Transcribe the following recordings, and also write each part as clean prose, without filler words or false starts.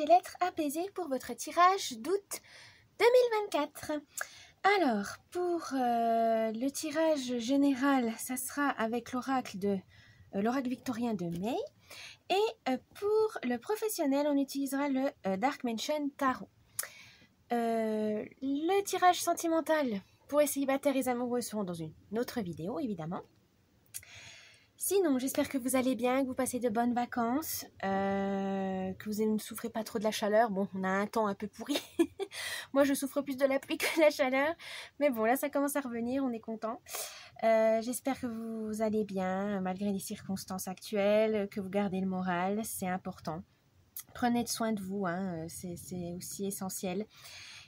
et lettres apaisées pour votre tirage d'août 2024. Alors, pour le tirage général, ça sera avec l'oracle victorien de mai. Et pour le professionnel, on utilisera le Dark Mansion Tarot. Le tirage sentimental pour les célibataires et les amoureux seront dans une autre vidéo, évidemment. Sinon, j'espère que vous allez bien, que vous passez de bonnes vacances, que vous ne souffrez pas trop de la chaleur. Bon, on a un temps un peu pourri. Moi, je souffre plus de la pluie que de la chaleur. Mais bon, là, ça commence à revenir, on est content. J'espère que vous allez bien, malgré les circonstances actuelles, que vous gardez le moral, c'est important. Prenez soin de vous, hein, c'est aussi essentiel.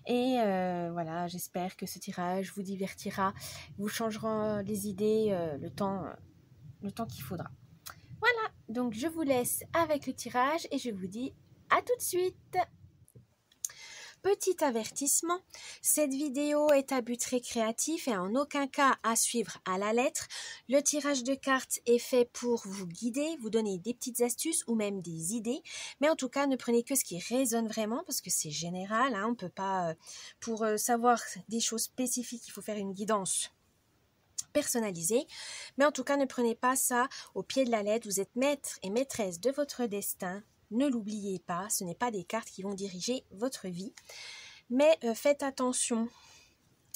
Et voilà, j'espère que ce tirage vous divertira, vous changera les idées le temps qu'il faudra. Voilà, donc je vous laisse avec le tirage et je vous dis à tout de suite. Petit avertissement, cette vidéo est à but récréatif et en aucun cas à suivre à la lettre. Le tirage de cartes est fait pour vous guider, vous donner des petites astuces ou même des idées. Mais en tout cas, ne prenez que ce qui résonne vraiment parce que c'est général. Hein, on ne peut pas, pour savoir des choses spécifiques, il faut faire une guidance personnalisée. Mais en tout cas, ne prenez pas ça au pied de la lettre. Vous êtes maître et maîtresse de votre destin. Ne l'oubliez pas, ce n'est pas des cartes qui vont diriger votre vie. Mais faites attention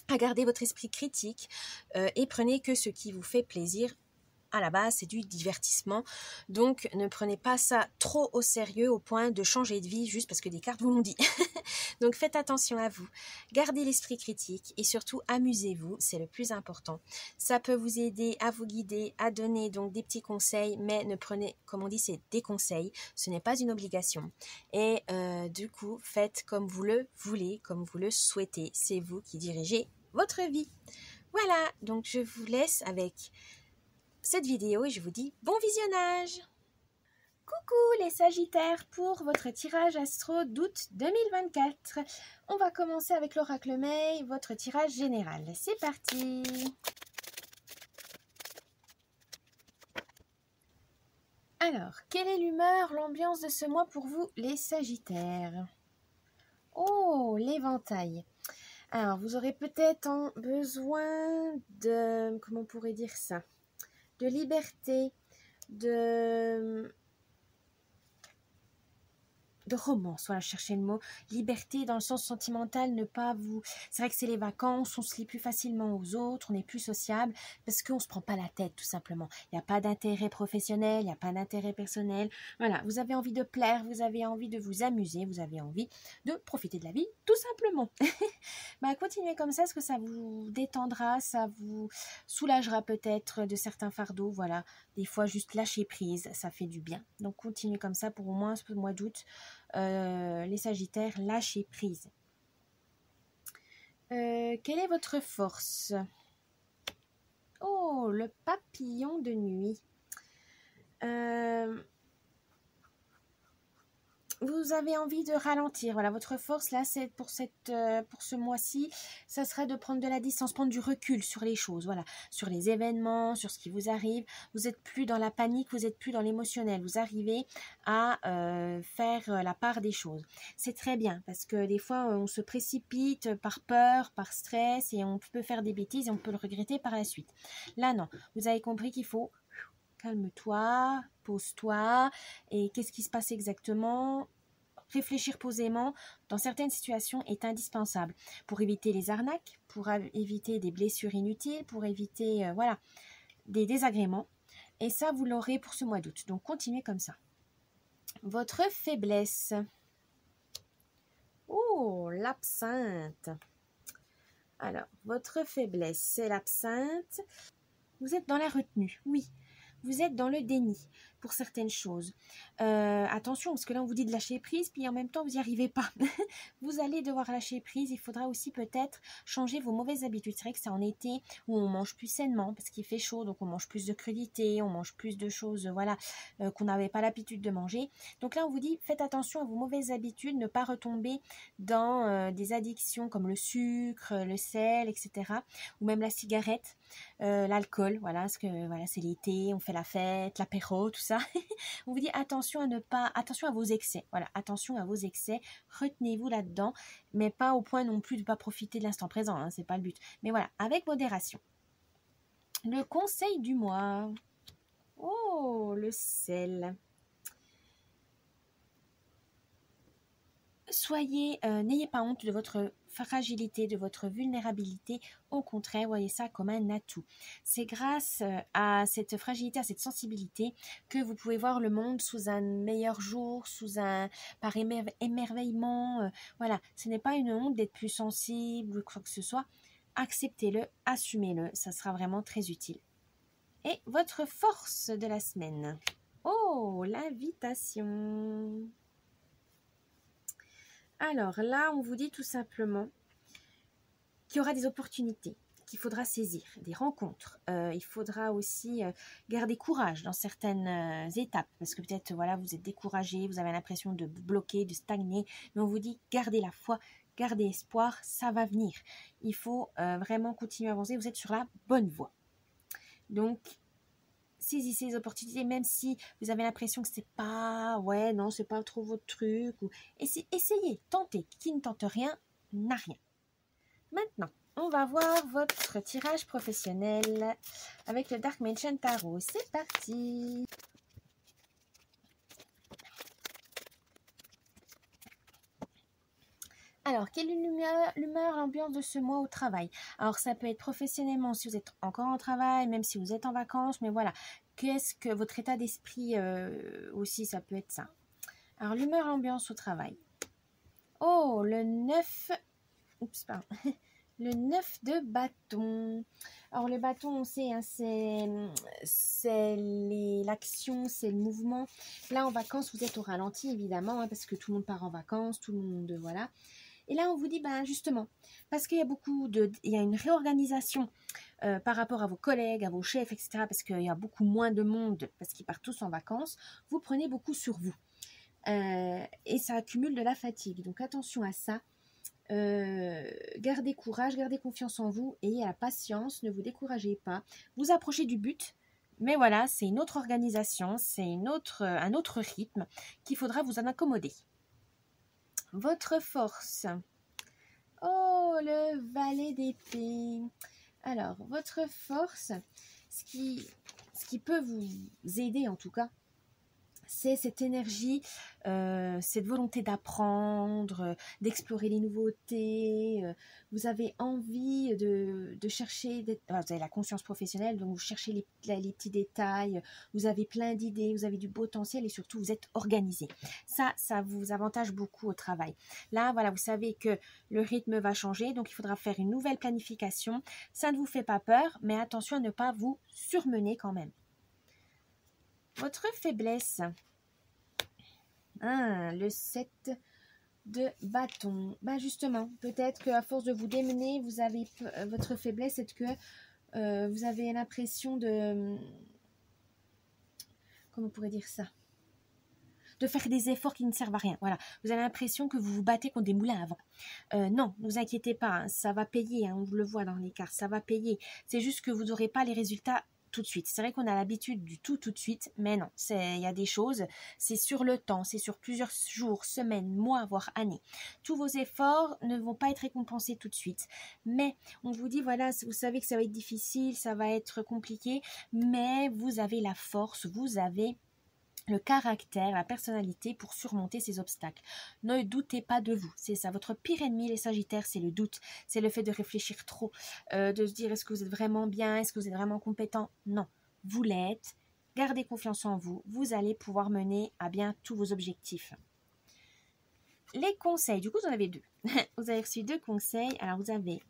à garder votre esprit critique et prenez que ce qui vous fait plaisir. À la base, c'est du divertissement. Donc, ne prenez pas ça trop au sérieux au point de changer de vie juste parce que des cartes vous l'ont dit. Donc, faites attention à vous. Gardez l'esprit critique et surtout, amusez-vous. C'est le plus important. Ça peut vous aider à vous guider, à donner donc des petits conseils, mais ne prenez, comme on dit, c'est des conseils. Ce n'est pas une obligation. Et du coup, faites comme vous le voulez, comme vous le souhaitez. C'est vous qui dirigez votre vie. Voilà, donc je vous laisse avec cette vidéo et je vous dis bon visionnage. Coucou les Sagittaires pour votre tirage astro d'août 2024. On va commencer avec l'oracle May, votre tirage général. C'est parti. Alors, quelle est l'humeur, l'ambiance de ce mois pour vous les Sagittaires? Oh, l'éventail. Alors, vous aurez peut-être besoin de, comment on pourrait dire ça, de liberté, de romance, voilà, chercher le mot, liberté dans le sens sentimental, ne pas vous... C'est vrai que c'est les vacances, on se lie plus facilement aux autres, on est plus sociable, parce qu'on se prend pas la tête, tout simplement. Il n'y a pas d'intérêt professionnel, il n'y a pas d'intérêt personnel. Voilà, vous avez envie de plaire, vous avez envie de vous amuser, vous avez envie de profiter de la vie, tout simplement. Bah, continuez comme ça, parce que ça vous détendra, ça vous soulagera peut-être de certains fardeaux, voilà. Des fois, juste lâcher prise, ça fait du bien. Donc, continuez comme ça pour au moins ce mois d'août. Les Sagittaires, lâchez prise. Quelle est votre force? Oh, le papillon de nuit. Vous avez envie de ralentir. Voilà, votre force là, c'est pour ce mois-ci, ça serait de prendre de la distance, prendre du recul sur les choses, voilà, sur les événements, sur ce qui vous arrive. Vous n'êtes plus dans la panique, vous n'êtes plus dans l'émotionnel. Vous arrivez à faire la part des choses. C'est très bien parce que des fois, on se précipite par peur, par stress et on peut faire des bêtises et on peut le regretter par la suite. Là, non. Vous avez compris qu'il faut calme-toi, pose-toi, et qu'est-ce qui se passe exactement? Réfléchir posément dans certaines situations est indispensable pour éviter les arnaques, pour éviter des blessures inutiles, pour éviter voilà, des désagréments. Et ça, vous l'aurez pour ce mois d'août. Donc, continuez comme ça. Votre faiblesse. Oh, l'absinthe. Alors, votre faiblesse, c'est l'absinthe. Vous êtes dans la retenue, oui. Vous êtes dans le déni pour certaines choses. Attention, parce que là, on vous dit de lâcher prise, puis en même temps, vous n'y arrivez pas. Vous allez devoir lâcher prise. Il faudra aussi peut-être changer vos mauvaises habitudes. C'est vrai que c'est en été où on mange plus sainement, parce qu'il fait chaud, donc on mange plus de crudités, on mange plus de choses voilà, qu'on n'avait pas l'habitude de manger. Donc là, on vous dit, faites attention à vos mauvaises habitudes, ne pas retomber dans des addictions comme le sucre, le sel, etc. ou même la cigarette. l'alcool, voilà, parce que voilà, c'est l'été, on fait la fête, l'apéro, tout ça. On vous dit attention attention à vos excès, voilà, attention à vos excès, retenez-vous là-dedans, mais pas au point non plus de ne pas profiter de l'instant présent, hein, c'est pas le but. Mais voilà, avec modération. Le conseil du mois. Oh, le sel. N'ayez pas honte de votre fragilité, de votre vulnérabilité. Au contraire, voyez ça comme un atout. C'est grâce à cette fragilité, à cette sensibilité, que vous pouvez voir le monde sous un meilleur jour, par émerveillement. Voilà, ce n'est pas une honte d'être plus sensible ou quoi que ce soit. Acceptez-le, assumez-le, ça sera vraiment très utile. Et votre force de la semaine. Oh, l'invitation. Alors là, on vous dit tout simplement qu'il y aura des opportunités qu'il faudra saisir, des rencontres. Il faudra aussi garder courage dans certaines étapes, parce que peut-être voilà, vous êtes découragé, vous avez l'impression de bloquer, de stagner, mais on vous dit gardez la foi, gardez espoir, ça va venir. Il faut vraiment continuer à avancer, vous êtes sur la bonne voie. Donc, saisissez les opportunités, même si vous avez l'impression que c'est pas, ouais, non, c'est pas trop votre truc. Essayez, tentez. Qui ne tente rien n'a rien. Maintenant, on va voir votre tirage professionnel avec le Dark Magician Tarot. C'est parti. Alors, quelle est l'humeur, l'ambiance de ce mois au travail? Alors, ça peut être professionnellement si vous êtes encore en travail, même si vous êtes en vacances, mais voilà. Qu'est-ce que votre état d'esprit aussi, ça peut être ça. Alors, l'humeur, l'ambiance au travail. Oh, le 9... Oups, pardon. Le 9 de bâton. Alors, le bâton, on sait, hein, c'est l'action, c'est le mouvement. Là, en vacances, vous êtes au ralenti, évidemment, hein, parce que tout le monde part en vacances, tout le monde, voilà. Et là, on vous dit, ben justement, parce qu'il y a il y a une réorganisation par rapport à vos collègues, à vos chefs, etc., parce qu'il y a beaucoup moins de monde, parce qu'ils partent tous en vacances, vous prenez beaucoup sur vous. Et ça accumule de la fatigue. Donc, attention à ça. Gardez courage, gardez confiance en vous, ayez la patience, ne vous découragez pas. Vous approchez du but, mais voilà, c'est une autre organisation, c'est un autre rythme qu'il faudra vous en accommoder. Votre force. Oh, le valet d'épée. Alors, votre force, ce qui peut vous aider en tout cas, c'est cette énergie, cette volonté d'apprendre, d'explorer les nouveautés. Vous avez envie de chercher, vous avez la conscience professionnelle, donc vous cherchez les petits détails, vous avez plein d'idées, vous avez du potentiel et surtout vous êtes organisé. Ça vous avantage beaucoup au travail. Là, voilà, vous savez que le rythme va changer, donc il faudra faire une nouvelle planification. Ça ne vous fait pas peur, mais attention à ne pas vous surmener quand même. Votre faiblesse. Le 7 de bâton. Ben justement, peut-être qu'à force de vous démener, vous avez votre faiblesse, c'est que vous avez l'impression de... Comment on pourrait dire ça? De faire des efforts qui ne servent à rien. Voilà. Vous avez l'impression que vous vous battez contre des moulins à vent. Non, ne vous inquiétez pas, hein, ça va payer, hein, on le voit dans les cartes, ça va payer. C'est juste que vous n'aurez pas les résultats tout de suite. C'est vrai qu'on a l'habitude du tout de suite, mais non, il y a des choses, c'est sur le temps, c'est sur plusieurs jours, semaines, mois, voire années. Tous vos efforts ne vont pas être récompensés tout de suite, mais on vous dit, voilà, vous savez que ça va être difficile, ça va être compliqué, mais vous avez la force, vous avez le caractère, la personnalité pour surmonter ces obstacles. Ne doutez pas de vous, c'est ça. Votre pire ennemi, les Sagittaires, c'est le doute. C'est le fait de réfléchir trop, de se dire est-ce que vous êtes vraiment bien, est-ce que vous êtes vraiment compétent. Non, vous l'êtes. Gardez confiance en vous. Vous allez pouvoir mener à bien tous vos objectifs. Les conseils, du coup, vous en avez deux. Vous avez reçu deux conseils. Alors, vous avez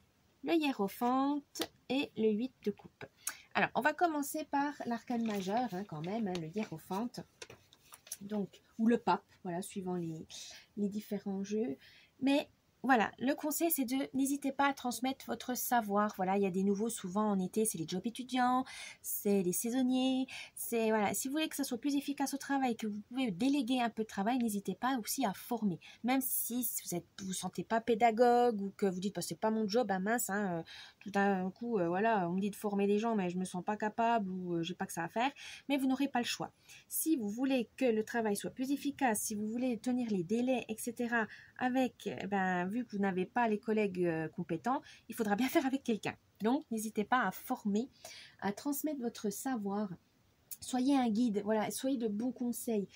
le hiérophante et le 8 de coupe. Alors, on va commencer par l'arcane majeur, hein, quand même, hein, le hiérophante, donc, ou le pape, voilà, suivant les différents jeux. Mais voilà, le conseil, c'est n'hésitez pas à transmettre votre savoir. Voilà, il y a des nouveaux, souvent en été, c'est les jobs étudiants, c'est les saisonniers. Voilà, si vous voulez que ça soit plus efficace au travail, que vous pouvez déléguer un peu de travail, n'hésitez pas aussi à former. Même si vous sentez pas pédagogue ou que vous dites, bah, c'est pas mon job, mince, hein, tout d'un coup, voilà, on me dit de former les gens, mais je me sens pas capable ou j'ai pas que ça à faire, mais vous n'aurez pas le choix. Si vous voulez que le travail soit plus efficace, si vous voulez tenir les délais, etc., avec, vu que vous n'avez pas les collègues compétents, il faudra bien faire avec quelqu'un. Donc, n'hésitez pas à former, à transmettre votre savoir. Soyez un guide, voilà, soyez de bons conseils.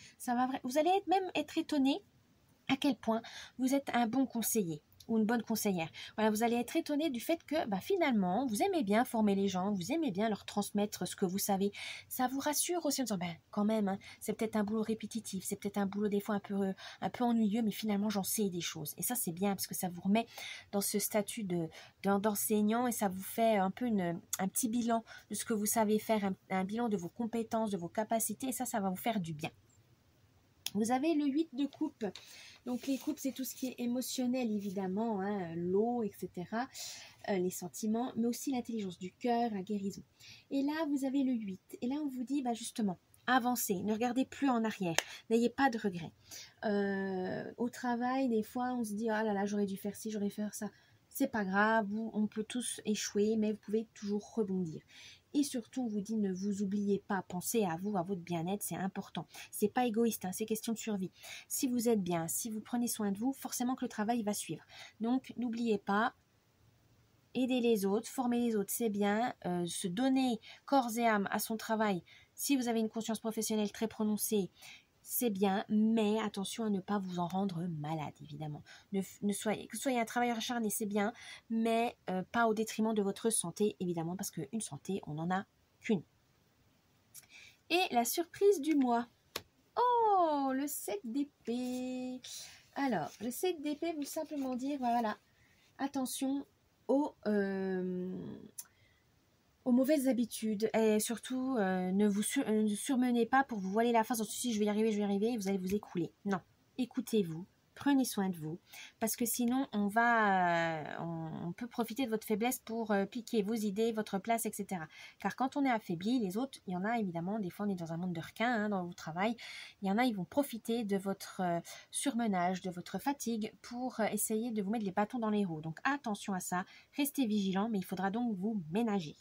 Vous allez même être étonné à quel point vous êtes un bon conseiller ou une bonne conseillère. Voilà, vous allez être étonné du fait que finalement, vous aimez bien former les gens, vous aimez bien leur transmettre ce que vous savez. Ça vous rassure aussi en disant, quand même, hein, c'est peut-être un boulot répétitif, c'est peut-être un boulot des fois un peu ennuyeux, mais finalement, j'en sais des choses. Et ça, c'est bien parce que ça vous remet dans ce statut d'enseignant et ça vous fait un peu un petit bilan de ce que vous savez faire, un bilan de vos compétences, de vos capacités, et ça va vous faire du bien. Vous avez le 8 de coupe. Donc les coupes, c'est tout ce qui est émotionnel, évidemment, hein, l'eau, etc., les sentiments, mais aussi l'intelligence du cœur, la guérison. Et là, vous avez le 8. Et là, on vous dit, justement, avancez, ne regardez plus en arrière, n'ayez pas de regrets. Au travail, des fois, on se dit, ah là là, j'aurais dû faire ci, j'aurais dû faire ça. C'est pas grave, on peut tous échouer, mais vous pouvez toujours rebondir. Et surtout, on vous dit, ne vous oubliez pas, pensez à vous, à votre bien-être, c'est important. C'est pas égoïste, hein, c'est question de survie. Si vous êtes bien, si vous prenez soin de vous, forcément que le travail va suivre. Donc, n'oubliez pas, aider les autres, former les autres, c'est bien. Se donner corps et âme à son travail, si vous avez une conscience professionnelle très prononcée, c'est bien, mais attention à ne pas vous en rendre malade, évidemment. Que vous soyez un travailleur acharné, c'est bien, mais pas au détriment de votre santé, évidemment, parce qu'une santé, on n'en a qu'une. Et la surprise du mois. Oh, le 7 d'épée. Alors, le 7 d'épée veut simplement dire, voilà, attention aux mauvaises habitudes et surtout ne vous surmenez pas pour vous voiler la face en si je vais y arriver et vous allez vous écrouler. Non, écoutez-vous, prenez soin de vous parce que sinon on peut profiter de votre faiblesse pour piquer vos idées, votre place, etc. Car quand on est affaibli, les autres, il y en a évidemment, des fois on est dans un monde de requins dans votre travail, il y en a, ils vont profiter de votre surmenage, de votre fatigue pour essayer de vous mettre les bâtons dans les roues. Donc attention à ça, restez vigilants, mais il faudra donc vous ménager.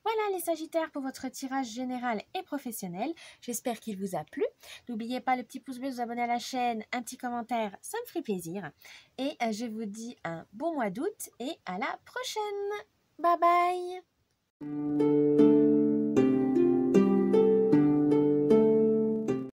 Voilà les Sagittaires pour votre tirage général et professionnel. J'espère qu'il vous a plu. N'oubliez pas le petit pouce bleu, vous abonner à la chaîne, un petit commentaire, ça me ferait plaisir. Et je vous dis un bon mois d'août et à la prochaine. Bye bye.